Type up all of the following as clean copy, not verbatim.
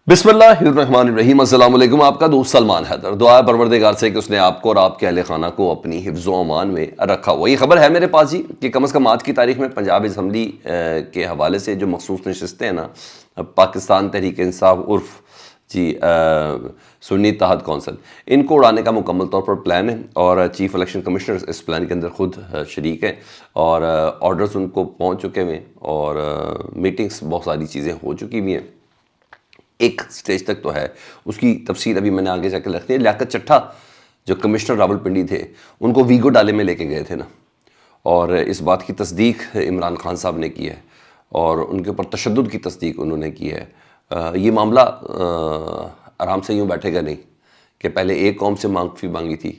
बिस्मिल्लाहिर्रहमानिर्रहीम। अस्सलाम वालेकुम। आपका दोस्त सलमान हैदर। दुआ है परवरदिगार से कि उसने आपको और आपके अहले खाना को अपनी हिफ्ज़ व अमान में रखा हुआ। ये खबर है मेरे पास जी कि कम अज़ कम आज की तारीख में पंजाब असम्बली के हवाले से जो मखसूस नशिस्तें हैं ना, पाकिस्तान तहरीक इंसाफ उर्फ जी सुन्नी इत्तेहाद कौंसिल, इनको उड़ाने का मुकम्मल तौर पर प्लान है और चीफ इलेक्शन कमिश्नर इस प्लान के अंदर खुद शरीक है और ऑर्डर्स उनको पहुँच चुके हुए हैं और मीटिंग्स बहुत सारी चीज़ें हो चुकी भी हैं। एक स्टेज तक तो है, उसकी तफसील अभी मैंने आगे जाकर रखी है। लियाकत चट्ठा जो कमिश्नर रावलपिंडी थे, उनको वीगो डाले में लेके गए थे ना, और इस बात की तस्दीक इमरान खान साहब ने की है और उनके ऊपर तशद्दुद की तस्दीक उन्होंने की है। ये मामला आराम से यूँ बैठेगा नहीं कि पहले एक कौम से माफ़ी मांगी थी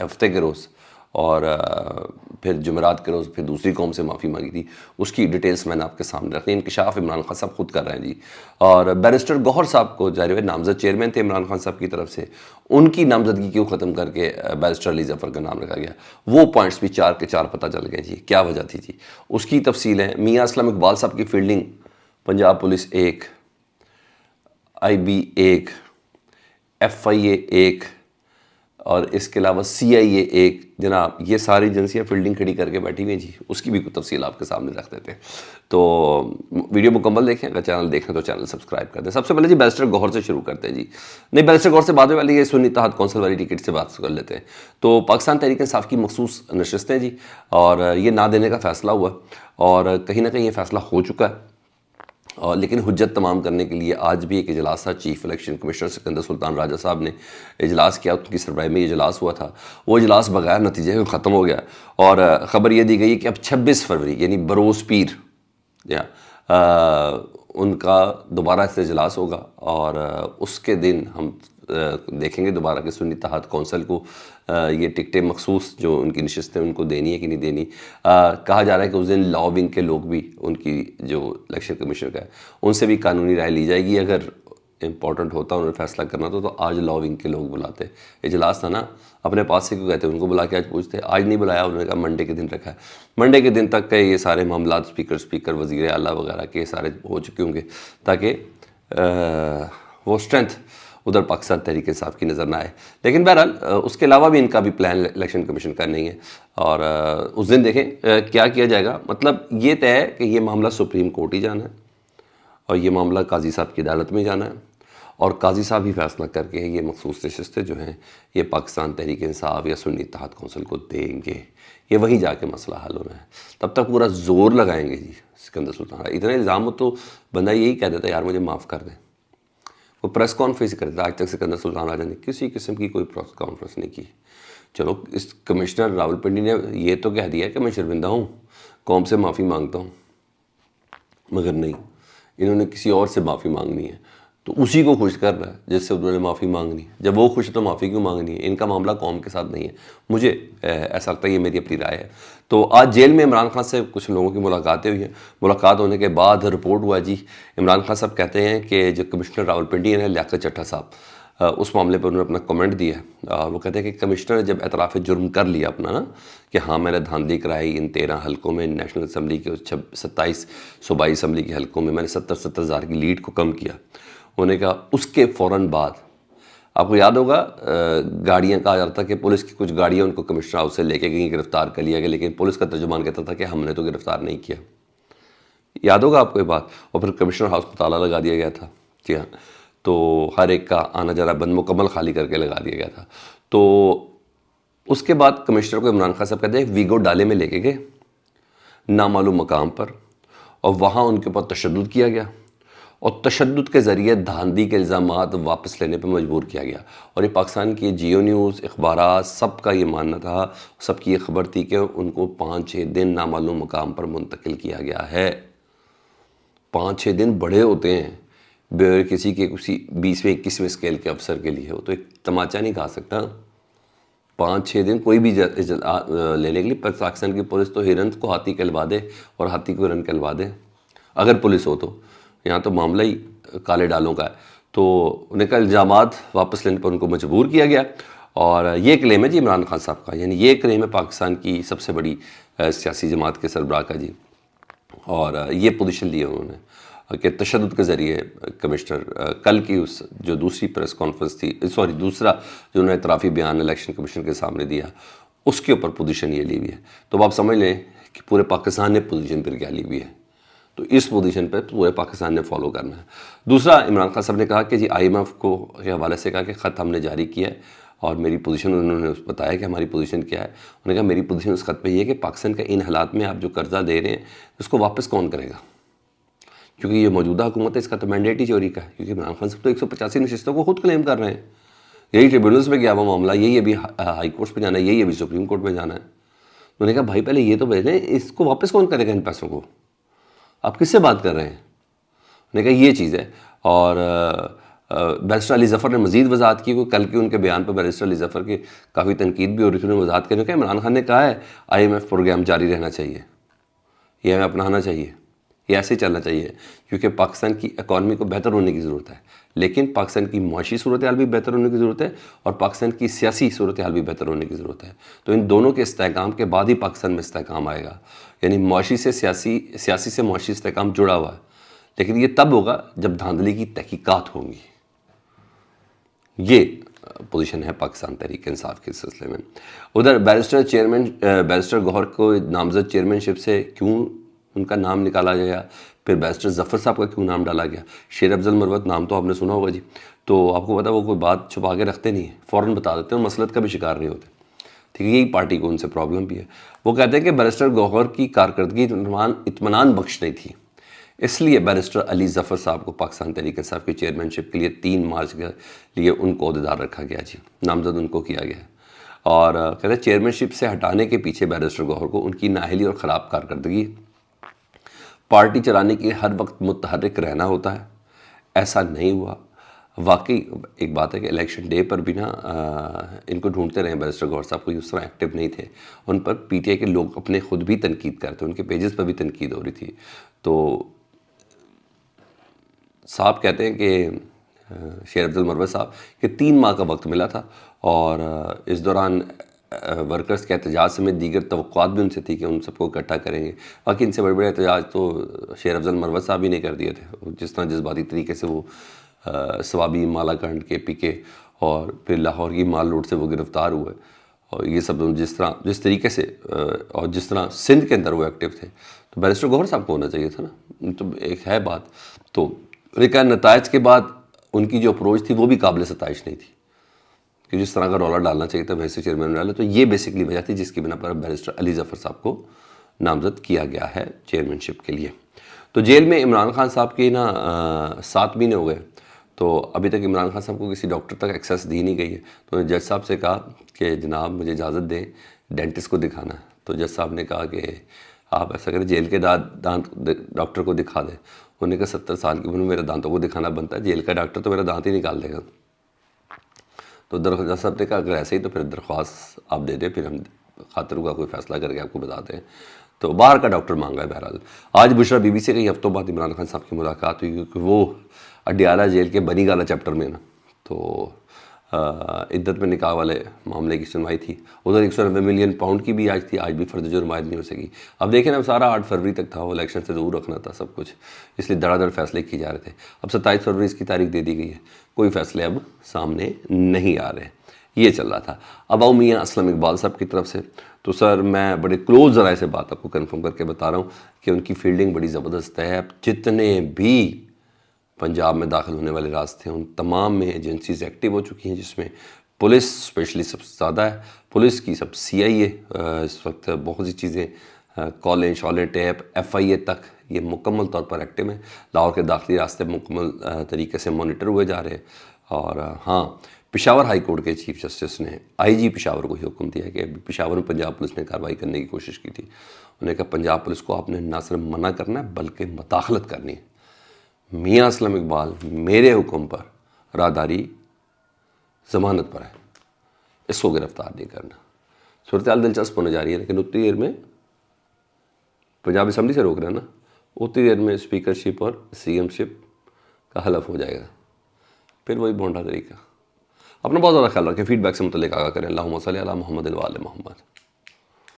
हफ्ते के रोज़ और फिर जुमेरात के रोज़ फिर दूसरी कौम से माफ़ी मांगी थी। उसकी डिटेल्स मैंने आपके सामने रखी। इंकशाफ इमरान खान साहब खुद कर रहे हैं जी। और बैरिस्टर गौहर साहब को जाहिर है नामज़द चेयरमैन थे इमरान खान साहब की तरफ से, उनकी नामज़दगी क्यों ख़त्म करके बैरिस्टर अली ज़फ़र का नाम रखा गया, वो पॉइंट्स भी 4 के 4 पता चल गए जी। क्या वजह थी जी, उसकी तफसील है। मियाँ असलम इकबाल साहब की fielding Punjab police 1, IB 1, FIA 1 और इसके अलावा CIA 1, जनाब ये सारी एजेंसियाँ फील्डिंग खड़ी करके बैठी हुई हैं जी। उसकी भी कुछ तफसील आपके सामने रख देते हैं। तो वीडियो मुकम्मल देखें, अगर चैनल देखें तो चैनल सब्सक्राइब कर दें। सबसे पहले जी बैरिस्टर गौहर से शुरू करते हैं जी। नहीं, बैरिस्टर गौहर से बाद में वाली ये सुन्नी इत्तेहाद कौंसिल वाली टिकट से बात कर लेते हैं। तो पाकिस्तान तहरीक इंसाफ की मखसूस नशिस्तें जी, और ये ना देने का फ़ैसला हुआ और कहीं ना कहीं ये फ़ैसला हो चुका है। और लेकिन हुज्जत तमाम करने के लिए आज भी एक इजलास था। Chief election commissioner Sikandar Sultan Raja साहब ने इजलास किया, उनकी सरबराही में इजलास हुआ था। वो इजलास बगैर नतीजे के ख़त्म हो गया और ख़बर ये दी गई कि अब 26 फरवरी यानी बरोज़ पीर उनका दोबारा से इजलास होगा और उसके दिन हम देखेंगे दोबारा कि सुन्नी इत्तेहाद कौंसिल को ये टिकटें मखसूस जो उनकी नशिस्तें उनको देनी है कि नहीं देनी। कहा जा रहा है कि उस दिन लॉ विंग के लोग भी, उनकी जो इलेक्शन कमीशन का है, उनसे भी कानूनी राय ली जाएगी। अगर इंपॉर्टेंट होता उन्होंने फैसला करना तो आज लॉ विंग के लोग बुलाते। इजलास था ना, अपने पास से क्यों कहते, उनको बुला के आज पूछते। आज नहीं बुलाया, उन्होंने कहा मंडे के दिन रखा है। मंडे के दिन तक के ये सारे मामला स्पीकर वज़ीर आला वगैरह के सारे हो चुके होंगे ताकि वो स्ट्रेंथ उधर पाकिस्तान तहरीक इंसाफ की नज़र ना आए। लेकिन बहरहाल उसके अलावा भी इनका भी प्लान इलेक्शन कमीशन का नहीं है और उस दिन देखें क्या किया जाएगा। मतलब ये तय है कि ये मामला सुप्रीम कोर्ट ही जाना है और ये मामला काजी साहब की अदालत में जाना है और काजी साहब ही फैसला करके ये मखसूस नशिस्तें जो हैं ये पाकिस्तान तहरीक इंसाफ या सुन्नी इत्तेहाद कौंसिल को देंगे। ये वहीं जाके मसला हल होना है। तब तक पूरा ज़ोर लगाएंगे जी सिकंदर सुल्तान। इतना इल्ज़ाम हो तो बंदा यही कह देता यार मुझे माफ़ कर दें। वो प्रेस कॉन्फ्रेंस करता था। आज तक सिकंदर सुल्तान राजा ने किसी किस्म की कोई प्रेस कॉन्फ्रेंस नहीं की। चलो इस कमिश्नर रावलपिंडी ने ये तो कह दिया कि मैं शर्मिंदा हूँ, कौम से माफ़ी मांगता हूँ, मगर नहीं, इन्होंने किसी और से माफ़ी मांगनी है तो उसी को खुश कर रहा है जिससे उन्होंने माफ़ी मांगनी है। जब वो खुश है तो माफ़ी क्यों मांगनी है। इनका मामला कौम के साथ नहीं है, मुझे ऐसा लगता है। ये मेरी अपनी राय है। तो आज जेल में इमरान खान से कुछ लोगों की मुलाकातें हुई हैं। मुलाकात होने के बाद रिपोर्ट हुआ जी, इमरान खान साहब कहते हैं कि जो कमिश्नर रावलपिंडी है लियाकत चट्ठा साहब, उस मामले पर उन्होंने अपना कमेंट दिया है। वो कहते हैं कि कमिश्नर ने जब एतराफ़ जुर्म कर लिया अपना ना कि हाँ मैंने धांधली कराई इन 13 हलकों में, नेशनल असम्बली के 27 सूबाई असम्बली के हलकों में मैंने 70 हज़ार की लीड को कम किया। उन्होंने कहा उसके फ़ौरन बाद, आपको याद होगा गाड़ियाँ कहा जाता था कि पुलिस की कुछ गाड़ियाँ उनको कमिश्नर हाउस से लेके गई, गिरफ़्तार कर लिया गया, लेकिन पुलिस का तर्जुमान कहता था कि हमने तो गिरफ़्तार नहीं किया। याद होगा आपको ये बात। और फिर कमिश्नर हाउस को ताला लगा दिया गया था। जी हाँ, तो हर एक का आना जाना बंद मुकम्मल खाली करके लगा दिया गया था। तो उसके बाद कमिश्नर को इमरान खान साहब कहते हैं वीगो डाले में लेके गए नामालूम मकाम पर और वहाँ उनके ऊपर तशद्दुद किया गया और तशद्दुद के ज़रिए धांधली के इल्ज़ामात वापस लेने पर मजबूर किया गया। और ये पाकिस्तान की जियो न्यूज़ अखबारात सब का ये मानना था, सबकी ये खबर थी कि उनको 5-6 दिन नामालूम मकाम पर मुंतकिल किया गया है। 5-6 दिन बड़े होते हैं किसी के किसी 20वें 21वें स्केल के अफसर के लिए। वो तो एक तमाचा नहीं खा सकता। 5-6 दिन कोई भी लेने के लिए पाकिस्तान की पुलिस तो हिरन को हाथी कहलवा दे और हाथी को हिरन कहलवा दे अगर पुलिस हो तो। यहाँ तो मामला ही काले डालों का है। तो उनका इल्ज़ामात वापस लेने पर उनको मजबूर किया गया और ये क्लेम है जी इमरान खान साहब का, यानी ये क्लेम है पाकिस्तान की सबसे बड़ी सियासी जमात के सरबराह का जी। और ये पोजीशन ली है उन्होंने। کہ تشدد کے ذریعے کمشنر کل کی اس جو دوسری پریس کانفرنس تھی، دوسرا جو انہوں نے اعترافی بیان الیکشن کمیشن کے سامنے دیا، اس کے اوپر پوزیشن یہ لی ہوئی ہے. تو آپ سمجھ لیں کہ پورے پاکستان نے پوزیشن پھر کیا لی ہوئی ہے. تو اس پوزیشن پہ پورے پاکستان نے فالو کرنا ہے. دوسرا، عمران خان صاحب نے کہا کہ جی آئی ایم ایف کو کے حوالے سے کہا کہ خط ہم نے جاری کیا ہے اور میری پوزیشن انہوں نے بتایا کہ ہماری پوزیشن کیا ہے. انہوں نے کہا میری پوزیشن اس خط پہ یہ ہے کہ پاکستان کا ان حالات میں آپ جو قرضہ دے رہے ہیں اس کو واپس کون کرے گا، کیونکہ یہ موجودہ حکومت ہے، اس کا تو مینڈیٹ ہی چوری کا ہے. کیونکہ عمران خان صاحب تو 185 نشستوں کو خود کلیم کر رہے ہیں. یہی ٹریبیونلز میں گیا ہوا معاملہ، یہی ابھی ہائی کورٹس پہ جانا ہے، یہی ابھی سپریم کورٹ میں جانا ہے. انہوں نے کہا بھائی پہلے یہ تو بھیجیں، اس کو واپس کون کرے گا ان پیسوں کو، آپ کس سے بات کر رہے ہیں. انہوں نے کہا یہ چیز ہے. اور بیرسٹر علی ظفر نے مزید وضاحت کی. کل کے ان کے بیان پہ بیرسٹر علی ظفر کی کافی تنقید بھی ہو رہی تھی. انہوں نے وضاحت کرنے کہ عمران خان نے کہا ہے آئی ایم ایف پروگرام جاری رہنا چاہیے، یہ ہمیں اپنانا چاہیے، یہ ایسے ہی چلنا چاہیے، کیونکہ پاکستان کی اکانومی کو بہتر ہونے کی ضرورت ہے. لیکن پاکستان کی معاشی صورتحال بھی بہتر ہونے کی ضرورت ہے اور پاکستان کی سیاسی صورتحال بھی بہتر ہونے کی ضرورت ہے. تو ان دونوں کے استحکام کے بعد ہی پاکستان میں استحکام آئے گا. یعنی معاشی سے سیاسی سے معاشی استحکام جڑا ہوا ہے، لیکن یہ تب ہوگا جب دھاندلی کی تحقیقات ہوں گی. یہ پوزیشن ہے پاکستان تحریک انصاف کے سلسلے میں. ادھر بیرسٹر گوہر کو نامزد چیئرمین شپ سے کیوں ان کا نام نکالا گیا، پھر بیرسٹر ظفر صاحب کا کیوں نام ڈالا گیا. شیر افضل مروت نام تو آپ نے سنا ہوگا جی. تو آپ کو پتا وہ کوئی بات چھپا کے رکھتے نہیں ہیں، فوراً بتا دیتے ہیں، مسلط کا بھی شکار نہیں ہوتے. ٹھیک ہے، یہی پارٹی کو ان سے پرابلم بھی ہے. وہ کہتے ہیں کہ بیرسٹر گوہر کی کارکردگی اطمینان بخش نہیں تھی، اس لیے بیرسٹر علی ظفر صاحب کو پاکستان تحریک انصاف کی چیئرمین شپ کے لیے 3 مارچ کے لیے ان کو عہدیدار رکھا گیا جی، نامزد ان کو کیا گیا. اور کہتے ہیں چیئرمین شپ سے ہٹانے کے پیچھے بیرسٹر گوہر کو ان کی نااہلی اور خراب کارکردگی، پارٹی چلانے کے ہر وقت متحرک رہنا ہوتا ہے، ایسا نہیں ہوا. واقعی ایک بات ہے کہ الیکشن ڈے پر بھی نا ان کو ڈھونڈتے رہے بیرسٹر گوہر صاحب، کوئی اس طرح ایکٹیو نہیں تھے. ان پر پی ٹی آئی کے لوگ اپنے خود بھی تنقید کرتے، ان کے پیجز پر بھی تنقید ہو رہی تھی. تو صاحب کہتے ہیں کہ شیر افضل مروت صاحب کہ 3 ماہ کا وقت ملا تھا اور اس دوران ورکرز کے احتجاج سمیت دیگر توقعات بھی ان سے تھی کہ ان سب کو اکٹھا کریں گے. باقی ان سے بڑے بڑے احتجاج تو شیر افضل مروت صاحب ہی نہیں کر دیے تھے. جس طرح جذباتی طریقے سے وہ سوابی، مالا کنڈ کے پی کے اور پھر لاہور کی مال روڈ سے وہ گرفتار ہوئے، اور یہ سب جس طریقے سے اور جس طرح سندھ کے اندر وہ ایکٹیو تھے، تو بیرسٹر گوہر صاحب کو ہونا چاہیے تھا نا. تو ایک ہے بات. تو لیکن نتائج کے بعد ان کی جو اپروچ تھی وہ بھی قابل ستائش نہیں تھی کہ جس طرح کا رولر ڈالنا چاہیے تھا ویسے چیئرمین ڈالا. تو یہ بیسکلی وجہ تھی جس کی بنا پر بیرسٹر علی ظفر صاحب کو نامزد کیا گیا ہے چیئرمین شپ کے لیے. تو جیل میں عمران خان صاحب کے نا 7 مہینے ہو گئے، تو ابھی تک عمران خان صاحب کو کسی ڈاکٹر تک ایکسیس دی نہیں گئی ہے. تو جج صاحب سے کہا کہ جناب مجھے اجازت دیں ڈینٹسٹ کو دکھانا ہے. تو جج صاحب نے کہا کہ آپ ایسا کریں جیل کے دانت ڈاکٹر کو دکھا دیں. انہوں نے کہا 70 سال کی عمر میں میرے دانتوں کو دکھانا بنتا ہے، جیل کا ڈاکٹر تو میرا دانت ہی نکال دے گا. تو جج صاحب نے کہا اگر ایسے ہی تو پھر درخواست آپ دے دیں، پھر ہم خاطر کا کوئی فیصلہ کر کے آپ کو بتاتے ہیں. تو باہر کا ڈاکٹر مانگا ہے. بہرحال آج بشرا بی بی سے کئی ہفتوں بعد عمران خان صاحب کی ملاقات ہوئی، کیونکہ وہ اڈیالہ جیل کے بنی گالا چیپٹر میں نا تو عدت میں نکاح والے معاملے کی سنوائی تھی. ادھر 190 ملین پاؤنڈ کی بھی آج تھی، آج بھی فرد جرم عائد نہیں ہو سکی. اب دیکھیں نا سارا 8 فروری تک تھا، وہ الیکشن سے دور رکھنا تھا سب کچھ، اس لیے دڑا دڑ فیصلے کیے جا رہے تھے. اب 27 فروری اس کی تاریخ دے دی گئی ہے، کوئی فیصلے اب سامنے نہیں آ رہے. یہ چل رہا تھا. اب آؤں میاں اسلم اقبال صاحب کی طرف سے. تو سر میں بڑے کلوز ذرائع سے بات آپ کو کنفرم کر کے بتا رہا ہوں کہ ان کی فیلڈنگ بڑی زبردست ہے. اب جتنے بھی پنجاب میں داخل ہونے والے راستے ہیں ان تمام میں ایجنسیز ایکٹیو ہو چکی ہیں، جس میں پولیس اسپیشلی سب سے زیادہ ہے. پولیس کی سب CIA اس وقت بہت سی چیزیں کالیں شالیں ٹیپ FIA تک یہ مکمل طور پر ایکٹیو ہیں. لاہور کے داخلی راستے مکمل طریقے سے مانیٹر ہوئے جا رہے ہیں. اور ہاں، پشاور ہائی کورٹ کے چیف جسٹس نے IG پشاور کو ہی حکم دیا کہ پشاور میں پنجاب پولیس نے کارروائی کرنے کی کوشش کی تھی. انہوں نے کہا پنجاب پولیس کو آپ نے نہ صرف منع کرنا ہے بلکہ مداخلت کرنی ہے. میاں اسلم اقبال میرے حکم پر راہداری ضمانت پر ہے، اس کو گرفتار نہیں کرنا. صورتحال دلچسپ ہونے جا رہی ہے، لیکن اتنی دیر میں پنجاب اسمبلی سے روک رہے ہیں نا، اتنی دیر میں اسپیکر شپ اور CM شپ کا حلف ہو جائے گا. پھر وہی بھونڈا طریقہ. اپنا بہت زیادہ خیال رکھیں. فیڈ بیک سے متعلق آگاہ کریں. اللہم صلی علی محمد و آل محمد.